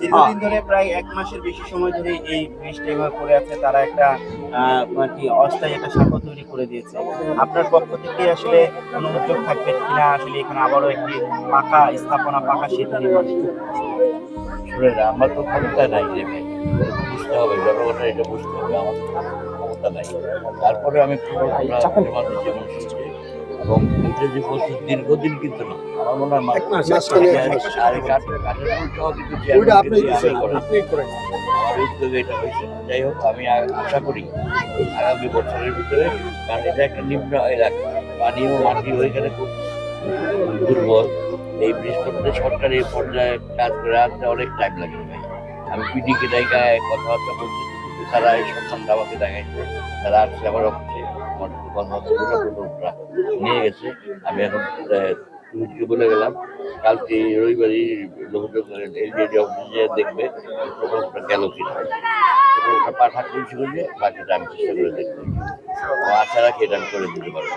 দীর্ঘদিন ধরে প্রায় 1 মাসের বেশি সময় ধরে এই ব্রিজটা এভাবে পড়ে আছে, তারা একটা আর কি অস্থায়ী একটা শাখা তৈরি করে দিয়েছে। আপনার পক্ষ থেকে আসলে কোনো উদ্যোগ থাকবে কিনা আসলে এখানে আবারও একটি পাকা স্থাপনা, পাকা সেতু নির্মাণ? শুনে না, আমার তো ক্ষমতা নাই রে ভাই, এটা বুঝতে হবে, জনগণের এটা বুঝতে হবে, আমার তো ক্ষমতা নাই। তারপরে আমি প্রকল্পটা মানুষ যেমন শুনছি, এবং এটা যে বলছি দীর্ঘদিন কিন্তু না, আমার মনে হয় কাঠের সহ কিন্তু আমার উদ্যোগে এটা হয়েছে। যাই হোক, আমি আশা করি আগামী বছরের ভিতরে, কারণ এটা একটা নিম্ন এলাকা, পানিও মাটি ওইখানে খুব দুর্বল। এই ব্রিজ করতে সরকারি পর্যায়ে কাজ করে আসতে অনেক টাইম লাগে ভাই। আমি পিডিকে জায়গায় কথাবার্তা বলছি, কিন্তু তারা এই সম্মানটা আমাকে দেখাইছে। তারা আসছে আমার অফিসে, আমার কথাবার্তাগুলো প্রকল্পটা নিয়ে গেছে। আমি এখন টুইটকে বলে গেলাম, কালকে রবিবারই লোকজন এলজিডি অফিসে দেখবে প্রকল্পটা গেল কিনা। প্রকল্পটা পাঠাতে করলে বাকিটা আমি চেষ্টা করে দেখবো। আশা রাখি এটা আমি করে দিতে পারবো।